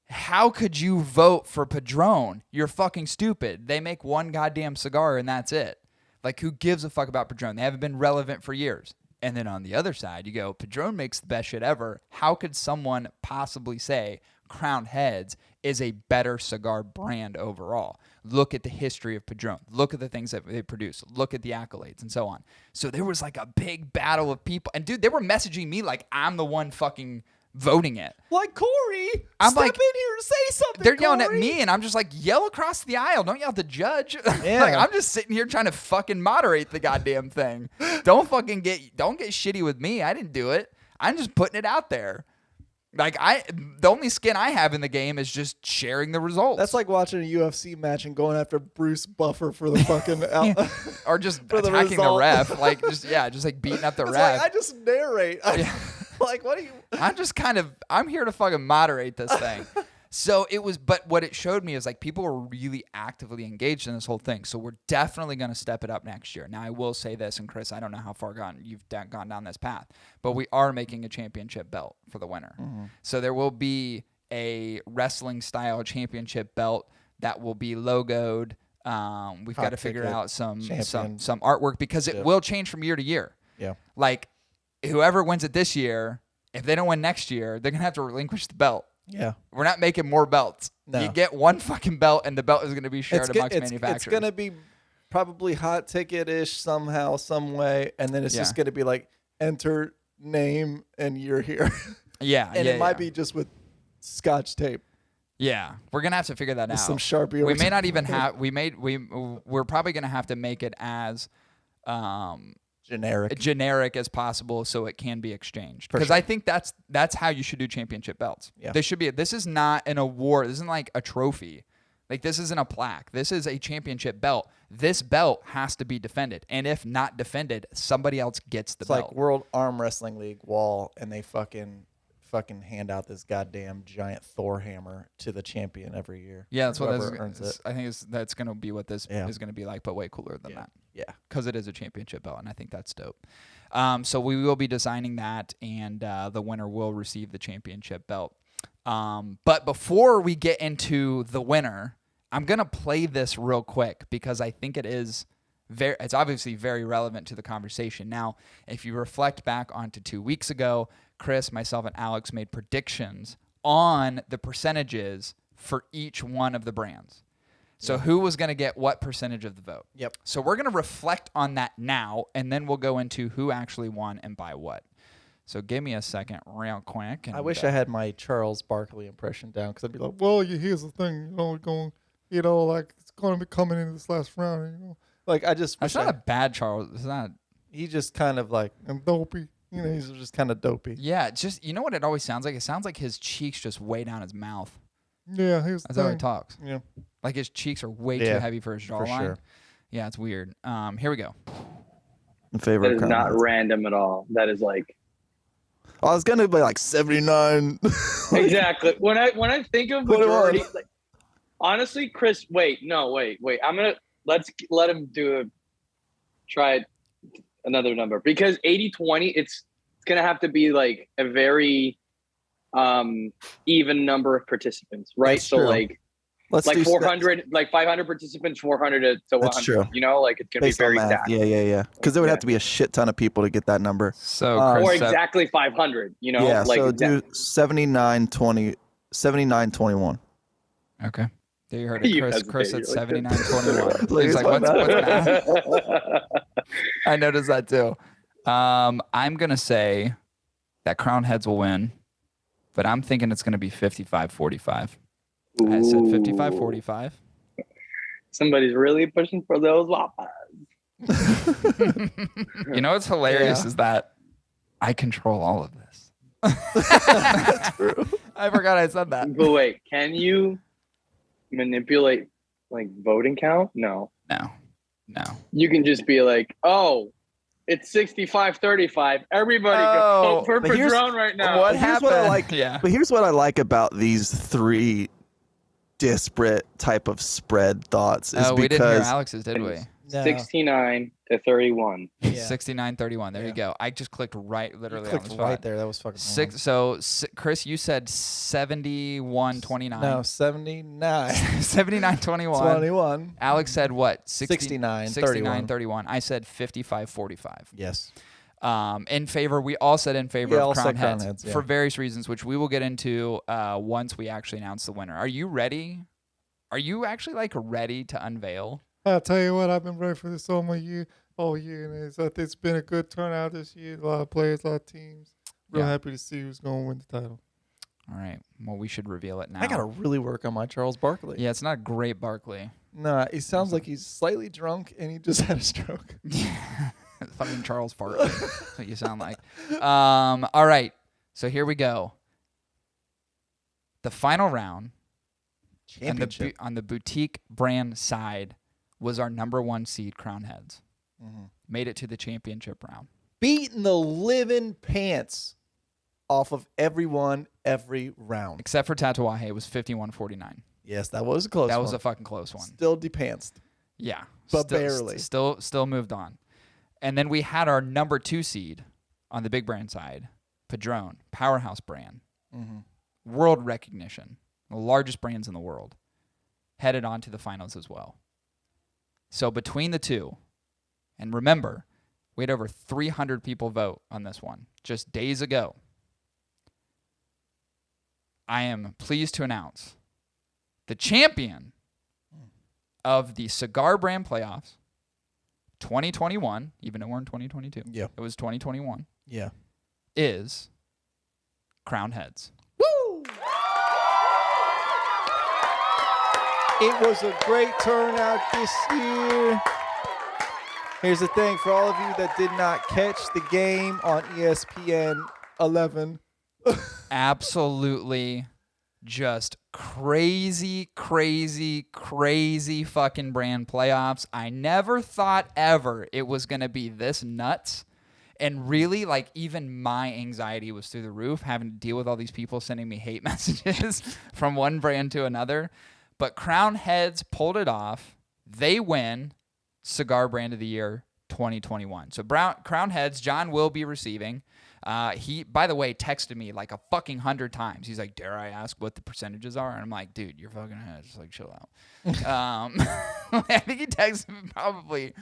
how could you vote for Padron? You're fucking stupid. They make one goddamn cigar and that's it. Like, who gives a fuck about Padron? They haven't been relevant for years. And then on the other side, you go, Padron makes the best shit ever. How could someone possibly say Crown Heads is a better cigar brand overall? Look at the history of Padron. Look at the things that they produce. Look at the accolades and so on. So there was like a big battle of people. And dude, they were messaging me like I'm the one fucking voting it. Like, Cory, I'm step like, in here and say something. They're yelling at Cory. me, and I'm just like, yell across the aisle. Don't yell at the judge. Yeah. Like, I'm just sitting here trying to fucking moderate the goddamn thing. Don't get shitty with me. I didn't do it. I'm just putting it out there. Like, the only skin I have in the game is just sharing the results. That's like watching a UFC match and going after Bruce Buffer for the fucking or just for the attacking the result. ref. Like, just like beating up the It's ref. like, I just narrate. Like, what do you? I'm here to fucking moderate this thing. So it was, but what it showed me is like people were really actively engaged in this whole thing. So we're definitely going to step it up next year. Now I will say this, and Chris, I don't know how far you've gone down this path, but we are making a championship belt for the winner. So there will be a wrestling style championship belt that will be logoed. We've got to figure out some artwork, because it will change from year to year. Yeah. Like, whoever wins it this year, if they don't win next year, they're going to have to relinquish the belt. Yeah. We're not making more belts. No. You get one fucking belt, and the belt is going to be shared amongst manufacturers. It's going to be probably hot ticket-ish somehow, some way, and then it's just going to be like, enter name and you're here. Yeah. And it might be just with Scotch tape. Yeah. We're going to have to figure that out. Some Sharpie. We may not even have, we're probably going to have to make it as generic as possible so it can be exchanged, because I think that's how you should do championship belts. This is not an award. This isn't like a trophy. Like, this isn't a plaque. This is a championship belt. This belt has to be defended, and if not defended, somebody else gets the belt. It's like World Arm Wrestling League wall, and they fucking hand out this goddamn giant Thor hammer to the champion every year. Yeah, that's what earns it. I think that's going to be what this is going to be like, but way cooler than that. Yeah, because it is a championship belt, and I think that's dope. So we will be designing that, and the winner will receive the championship belt. But before we get into the winner, I'm going to play this real quick, because I think it's obviously very relevant to the conversation. Now, if you reflect back onto 2 weeks ago, Chris, myself, and Alex made predictions on the percentages for each one of the brands. So who was going to get what percentage of the vote? Yep. So we're going to reflect on that now, and then we'll go into who actually won and by what. So give me a second real quick. And I wish I had my Charles Barkley impression down, because I'd be like, well, here's the thing, like, it's going to be coming into this last round, Like, I just wish That's not a bad Charles. It's not. He just kind of like, I'm dopey. He's just kind of dopey. Yeah, just, you know what it always sounds like? It sounds like his cheeks just way down his mouth. Yeah, that's how he talks. Yeah. Like, his cheeks are way too heavy for his jawline. Sure. Yeah, it's weird. Here we go. Favorite that is not random at all. That is like, I was gonna be like 79. exactly. When I think of majority, like, honestly, Chris, wait. Let's let him try another number, because 80-20, it's gonna have to be like a very even number of participants, right? That's so true. like Let's like do 400, like 500 participants, 400 to 100. That's true. You know, like it's gonna based be very on math. exact. Yeah. Because there would have to be a shit ton of people to get that number. So Or Chris, Or exactly 500. You know, Yeah. like So do 79-20, 79-21. okay. There you heard it, You Chris. Chris at hesitated, 79-21. He's like, what's math? I noticed that too. I'm gonna say that Crown Heads will win, but I'm thinking it's gonna be 55-45. I said 55-45. Somebody's really pushing for those wapas. You know what's hilarious is that I control all of this. That's true. I forgot I said that. But wait, can you manipulate like voting count? No. No. You can just be like, oh, it's 65-35. Everybody go vote for but here's- Padron right now. What But here's happened? what I like. Yeah. But here's what I like about these three disparate type of spread thoughts is We didn't hear because Alex's, did we? No. 69-31. Yeah. 69-31. There you Yeah. go. I just clicked right, You literally on clicked the spot. right there. That was fucking Chris, you said 71-29. No, 79. 79-21. 21. Alex said what? 69-31. 69-31. I said 55-45. Yes. In favor, we all said in favor We of all Crown said Crown Heads Heads, yeah. for various reasons, which we will get into once we actually announce the winner. Are you ready? Are you actually like ready to unveil? I'll tell you what, I've been ready for this all year, and it's been a good turnout this year. A lot of players, a lot of teams. Real Yeah. happy to see who's going to win the title. All right. Well, we should reveal it now. I got to really work on my Charles Barkley. Yeah, it's not a great Barkley. No, he sounds like he's slightly drunk and he just had a stroke. Fucking Charles Barkley. That's what you sound like. All right. So here we go. The final round Championship. on the boutique brand side was our number 1 seed, Crown Heads. Mhm. Made it to the championship round. Beating the living pants off of everyone every round. Except for Tatuaje, it was 51-49. Yes, that was a close That one. was a fucking close one. Still depantsed. Yeah. But barely. Still moved on. And then we had our number 2 seed on the big brand side, Padron, powerhouse brand, world recognition, the largest brands in the world, headed on to the finals as well. So between the two, and remember, we had over 300 people vote on this one just days ago. I am pleased to announce the champion of the Cigar Brand Playoffs 2021, even though we're in 2022. Yeah. It was 2021, Yeah. is Crown Heads. Woo! It was a great turnout this year. Here's the thing for all of you that did not catch the game on ESPN 11. Absolutely just crazy fucking brand playoffs. I never thought ever it was going to be this nuts. And really, like, even my anxiety was through the roof, having to deal with all these people sending me hate messages from one brand to another. But Crown Heads pulled it off. They win Cigar Brand of the Year 2021. So Crown Heads, John will be receiving. He, by the way, texted me like a fucking 100 times. He's like, dare I ask what the percentages are? And I'm like, dude, you're fucking head. Just like, chill out. I think he texted me probably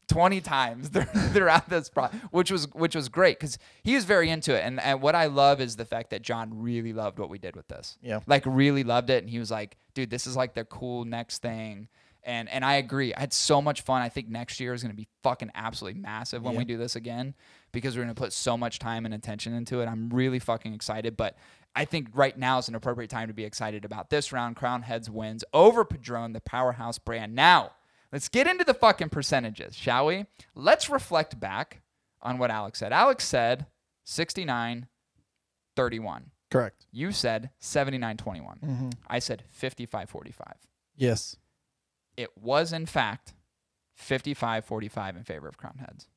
20 times throughout this which was great because he was very into it. And what I love is the fact that John really loved what we did with this. Yeah. Like, really loved it. And he was like, dude, this is like the cool next thing. And I agree. I had so much fun. I think next year is going to be fucking absolutely massive when we do this again because we're going to put so much time and attention into it. I'm really fucking excited. But I think right now is an appropriate time to be excited about this round. Crown Heads wins over Padron, the powerhouse brand. Now, let's get into the fucking percentages, shall we? Let's reflect back on what Alex said. Alex said 69-31. Correct. You said 79-21. I said 55-45. Yes. It was, in fact, 55-45 in favor of Crown Heads.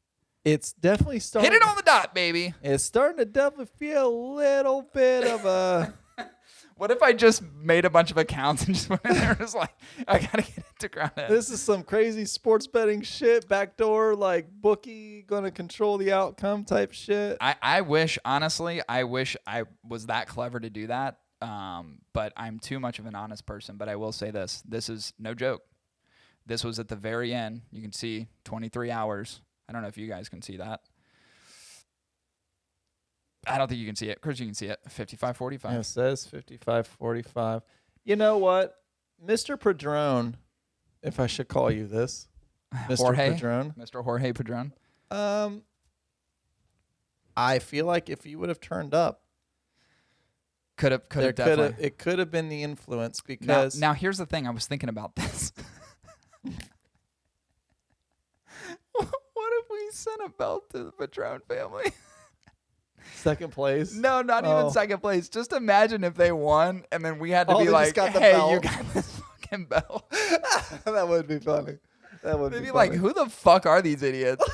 It's definitely starting. Hit it on the dot, baby. It's starting to definitely feel a little bit of a. What if I just made a bunch of accounts and just went in there and was like, I got to get into Crown Heads? This is some crazy sports betting shit. Backdoor, like bookie going to control the outcome type shit. I wish, honestly, I wish I was that clever to do that. but I'm too much of an honest person. But I will say this. This is no joke. This was at the very end. You can see 23 hours. I don't know if you guys can see that. I don't think you can see it. Chris, you can see it. 55-45. Yeah, it says 55-45. You know what? Mr. Padron, if I should call you this. Mr. Jorge? Padron. Mr. Jorge Padron. I feel like if you would have turned up, Could have definitely. it could have been the influence because Now here's the thing. I was thinking about this. What if we sent a belt to the Padron family? second place. No, not even second place. Just imagine if they won, and then we had to be they like, just got the "Hey, belt." you got this fucking belt." That would be funny. That would They'd be be funny. like, "Who the fuck are these idiots?"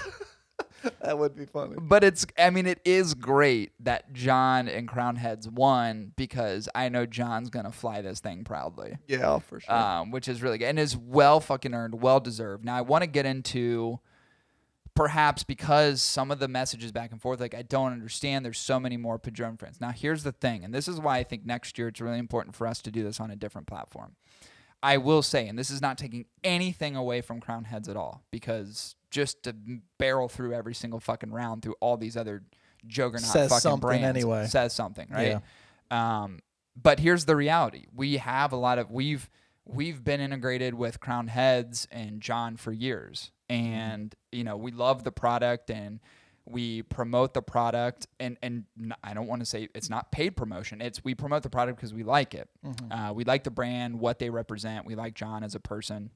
That would be funny. But it is great that John and Crown Heads won because I know John's gonna fly this thing proudly. Yeah, for sure. Which is really good and is well fucking earned, well deserved. Now I want to get into perhaps because some of the messages back and forth, like I don't understand. There's so many more Padron friends. Now here's the thing, and this is why I think next year it's really important for us to do this on a different platform. I will say, and this is not taking anything away from Crown Heads at all, because just to barrel through every single fucking round through all these other juggernaut Says fucking something brands anyway. says something, right? But here's the reality: we have a lot of we've been integrated with Crown Heads and John for years, and you know we love the product and we promote the product, and I don't want to say it's not paid promotion. It's we promote the product because we like it. We like the brand, what they represent. We like John as a person,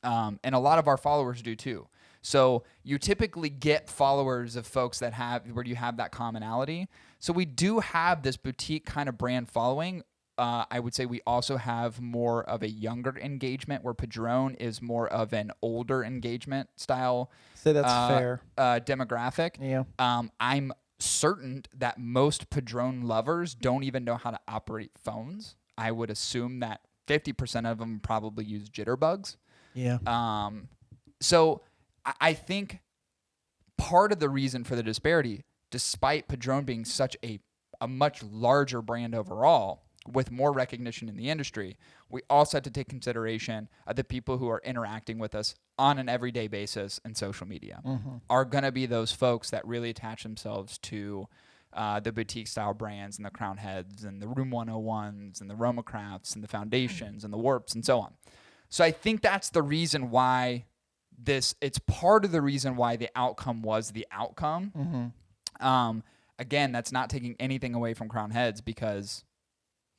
and a lot of our followers do too. So you typically get followers of folks that have where you have that commonality. So we do have this boutique kind of brand following. I would say we also have more of a younger engagement where Padron is more of an older engagement style. Say that's fair. Demographic. Yeah. I'm certain that most Padron lovers don't even know how to operate phones. I would assume that 50% of them probably use jitterbugs. Yeah. So I think part of the reason for the disparity, despite Padron being such a much larger brand overall, with more recognition in the industry, we also have to take consideration of the people who are interacting with us on an everyday basis in social media are going to be those folks that really attach themselves to the boutique style brands and the Crown Heads and the Room 101s and the Roma Crafts and the Foundations and the Warps and so on. So I think that's the reason why it's part of the reason why the outcome was the outcome. Again, that's not taking anything away from Crown Heads because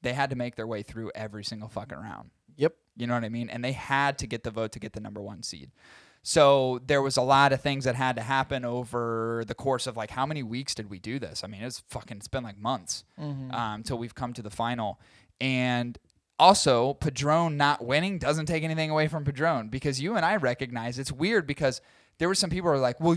they had to make their way through every single fucking round. Yep. You know what I mean? And they had to get the vote to get the number one seed. So there was a lot of things that had to happen over the course of like, how many weeks did we do this? I mean, it's been like months until we've come to the final. And also, Padron not winning doesn't take anything away from Padron because you and I recognize it's weird because there were some people who are like, well,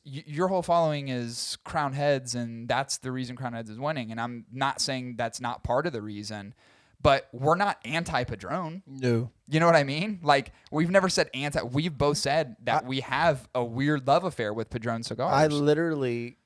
your whole following is Crown Heads and that's the reason Crown Heads is winning. And I'm not saying that's not part of the reason, but we're not anti-Padron. No. You know what I mean? Like, we've never said anti. We've both said that we have a weird love affair with Padron cigars. I literally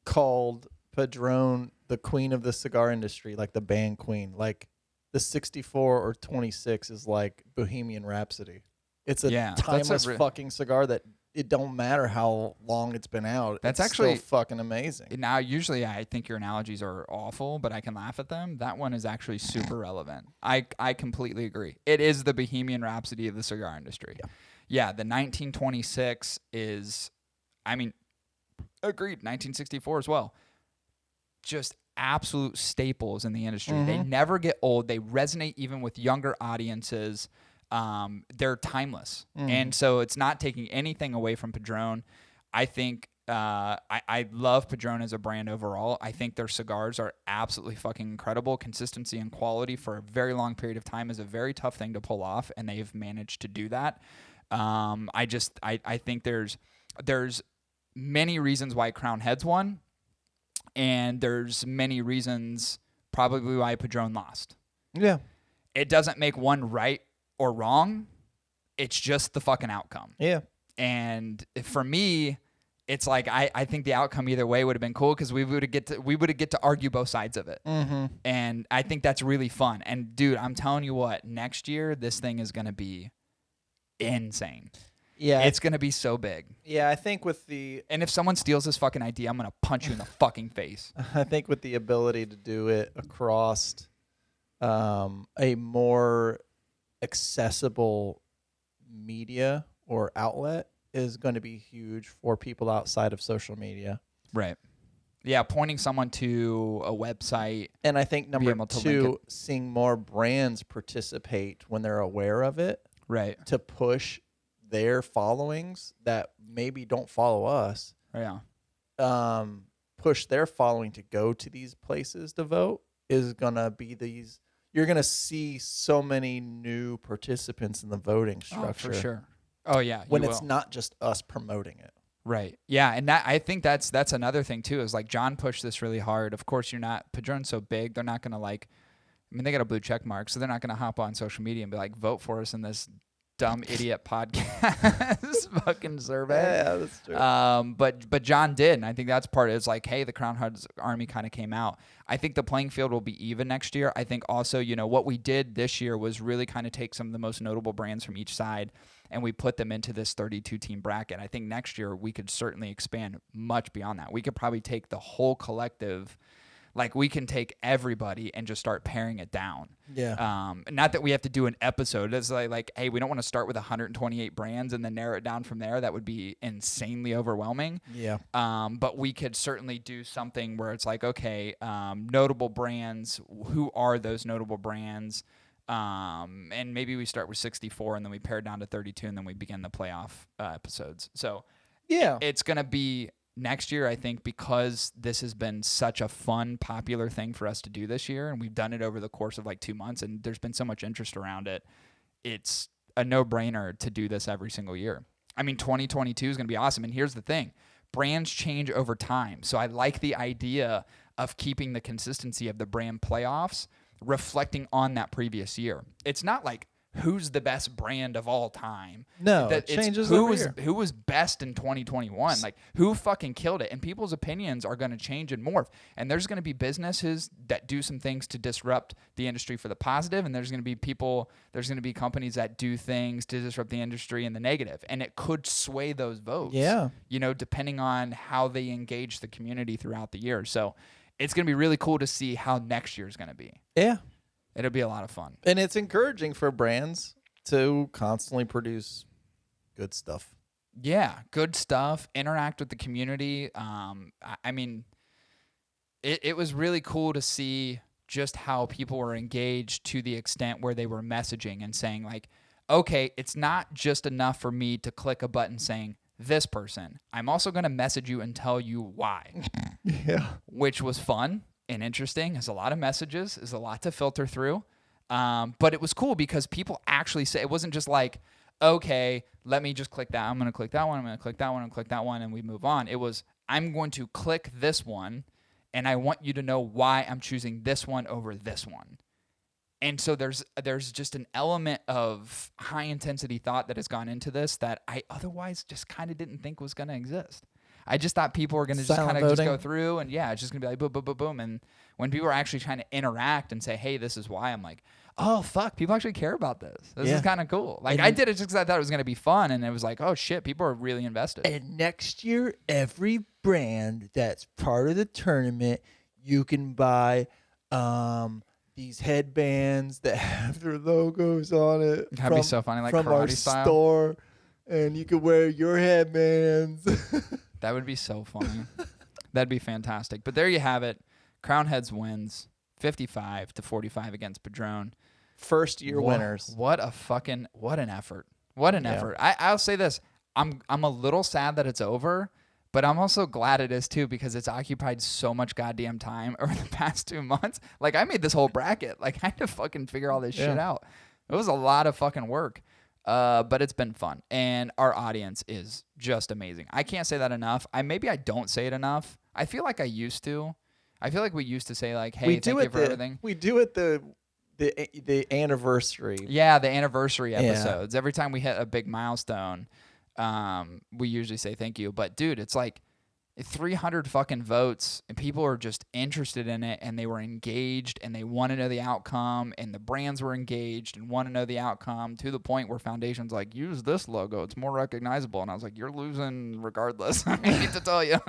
called Padron the queen of the cigar industry, like the band queen. Like the 64 or 26 is like Bohemian Rhapsody. It's a timeless fucking cigar that it don't matter how long it's been out. That's it's actually still fucking amazing. Now, usually I think your analogies are awful, but I can laugh at them. That one is actually super relevant. I completely agree. It is the Bohemian Rhapsody of the cigar industry. Yeah, the 1926 is, I mean, agreed. 1964 as well. Just absolute staples in the industry. They never get old. They resonate even with younger audiences. They're timeless. And so it's not taking anything away from Padron. I think I love Padron as a brand overall. I think their cigars are absolutely fucking incredible. Consistency and quality for a very long period of time is a very tough thing to pull off, and they've managed to do that. I think there's many reasons why Crown Heads won, and there's many reasons probably why Padron lost. Yeah. It doesn't make one right or wrong. It's just the fucking outcome. Yeah. And for me, it's like I think the outcome either way would have been cool because we would get to argue both sides of it. Mm-hmm. And I think that's really fun. And dude, I'm telling you what, next year this thing is going to be insane. Yeah, It's going to be so big. Yeah, I think with the And if someone steals this fucking idea, I'm going to punch you in the fucking face. I think with the ability to do it across a more accessible media or outlet is going to be huge for people outside of social media. Right. Yeah, pointing someone to a website. And I think number able to link two, seeing more brands participate when they're aware of it Right. to push their followings that maybe don't follow us, Yeah. push their following to go to these places to vote is going to be these. You're going to see so many new participants in the voting structure. Oh, for sure. Oh, yeah. When you it's will. not just us promoting it. Right. Yeah, and I think that's another thing too. Is like John pushed this really hard. Of course, Padron's so big, they're not gonna they got a blue check mark, so they're not gonna hop on social media and be like, vote for us in this dumb idiot podcast fucking survey. Yeah, that's true. But John did, and I think that's part of it. It's like, hey, the Crown Hearts Army kind of came out. I think the playing field will be even next year. I think also, what we did this year was really kind of take some of the most notable brands from each side and we put them into this 32-team bracket. I think next year we could certainly expand much beyond that. We could probably take the whole collective, like we can take everybody and just start paring it down. Yeah. Not that we have to do an episode. It's like, hey, we don't want to start with 128 brands and then narrow it down from there. That would be insanely overwhelming. Yeah. But we could certainly do something where it's like, okay, notable brands. Who are those notable brands? And maybe we start with 64 and then we pare it down to 32 and then we begin the playoff episodes. So Yeah. it's going to be next year, I think, because this has been such a fun, popular thing for us to do this year, and we've done it over the course of like 2 months, and there's been so much interest around it. It's a no-brainer to do this every single year. I mean, 2022 is going to be awesome. And here's the thing. Brands change over time. So I like the idea of keeping the consistency of the brand playoffs reflecting on that previous year. It's not like who's the best brand of all time. No, that it changes who every was year. who was best in 2021. Like who fucking killed it. And people's opinions are going to change and morph. And there's going to be businesses that do some things to disrupt the industry for the positive, and there's going to be companies that do things to disrupt the industry in the negative. And it could sway those votes. Yeah. Depending on how they engage the community throughout the year. So it's going to be really cool to see how next year is going to be. Yeah. It'll be a lot of fun. And it's encouraging for brands to constantly produce good stuff. Yeah, good stuff. Interact with the community. I mean, it was really cool to see just how people were engaged to the extent where they were messaging and saying like, okay, it's not just enough for me to click a button saying this person. I'm also going to message you and tell you why. Yeah. Which was fun and interesting. There's a lot of messages. There's a lot to filter through. But it was cool because people actually say, it wasn't just like, okay, let me just click that. I'm going to click that one. I'm going to click that one and click that one and we move on. It was, I'm going to click this one and I want you to know why I'm choosing this one over this one. And so there's just an element of high intensity thought that has gone into this that I otherwise just kind of didn't think was going to exist. I just thought people were going to just Silent kind of just voting. go through and yeah, it's just going to be like boom, boom, boom, boom. And when people are actually trying to interact and say, hey, this is why, I'm like, oh, fuck, people actually care about this. This Yeah. is kind of cool. Like And I did it just because I thought it was going to be fun. And it was like, oh shit, people are really invested. And next year, every brand that's part of the tournament, you can buy these headbands that have their logos on it. That'd be so funny, like from our karate style. store, and you can wear your headbands. That would be so funny. That'd be fantastic. But there you have it. Crown Heads wins 55-45 against Padron. First year winners. What an effort. What an effort. I'll say this. I'm a little sad that it's over, but I'm also glad it is too because it's occupied so much goddamn time over the past 2 months. Like I made this whole bracket. Like I had to fucking figure all this shit out. It was a lot of fucking work. But it's been fun, and our audience is just amazing. I can't say that enough. Maybe I don't say it enough. I feel like I used to. I feel like we used to say like, "Hey, thank you for everything." We do it the anniversary. Yeah, the anniversary episodes. Every time we hit a big milestone, we usually say thank you. But dude, it's like 300 fucking votes, and people are just interested in it, and they were engaged, and they want to know the outcome, and the brands were engaged and want to know the outcome, to the point where Foundation's like, use this logo, it's more recognizable. And I was like, you're losing regardless. I need to tell you.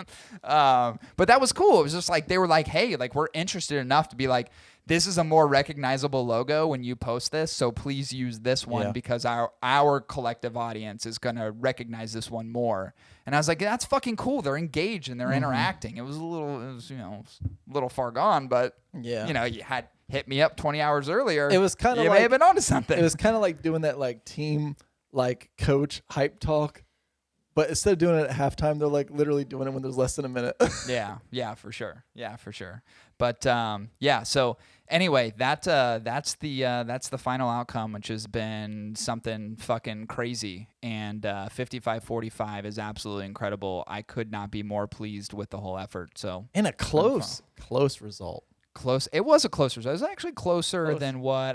But that was cool. It was just like, they were like, hey, like, we're interested enough to be like, this is a more recognizable logo when you post this, so please use this one because our collective audience is going to recognize this one more. And I was like, that's fucking cool. They're engaged and they're interacting. It was a little far gone, but you had hit me up 20 hours earlier. It was kind of you like, may have been onto something. It was kind of like doing that like team like coach hype talk. But instead of doing it at halftime, they're like literally doing it when there's less than a minute. Yeah, for sure. But so anyway, that's the final outcome, which has been something fucking crazy. And 55-45 is absolutely incredible. I could not be more pleased with the whole effort. So and a close result. It was a close result. It was actually closer than what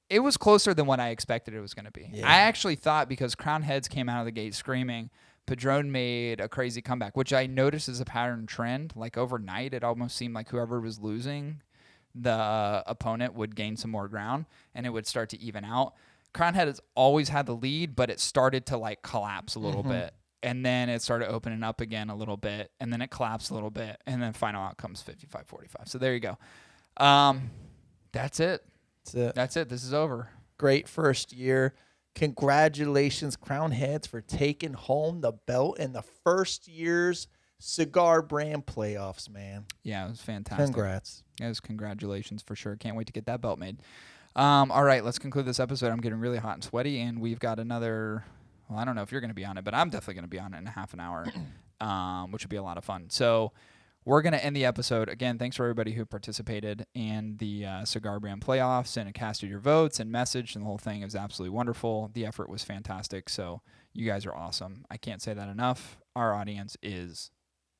It was closer than what I expected it was going to be. Yeah. I actually thought, because Crown Heads came out of the gate screaming, Padron made a crazy comeback, which I noticed as a pattern trend. Like overnight, it almost seemed like whoever was losing, the opponent would gain some more ground, and it would start to even out. Crown Head has always had the lead, but it started to like collapse a little bit. And then it started opening up again a little bit, and then it collapsed a little bit, and then final outcome's 55-45. So there you go. That's it. That's it. This is over. Great first year. Congratulations, Crown Heads, for taking home the belt in the first year's cigar brand playoffs, man. Yeah, it was fantastic. Congrats. It was congratulations for sure. Can't wait to get that belt made. All right, let's conclude this episode. I'm getting really hot and sweaty, and we've got another, well, I don't know if you're going to be on it, but I'm definitely going to be on it in half an hour, which would be a lot of fun. So we're going to end the episode. Again, thanks for everybody who participated in the Cigar Brand Playoffs and casted your votes and messaged, and the whole thing is absolutely wonderful. The effort was fantastic, so you guys are awesome. I can't say that enough. Our audience is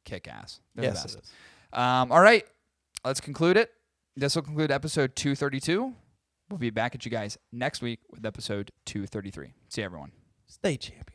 kick-ass. They're yes, the best. it is. All right, let's conclude it. This will conclude episode 232. We'll be back at you guys next week with episode 233. See you, everyone. Stay champion.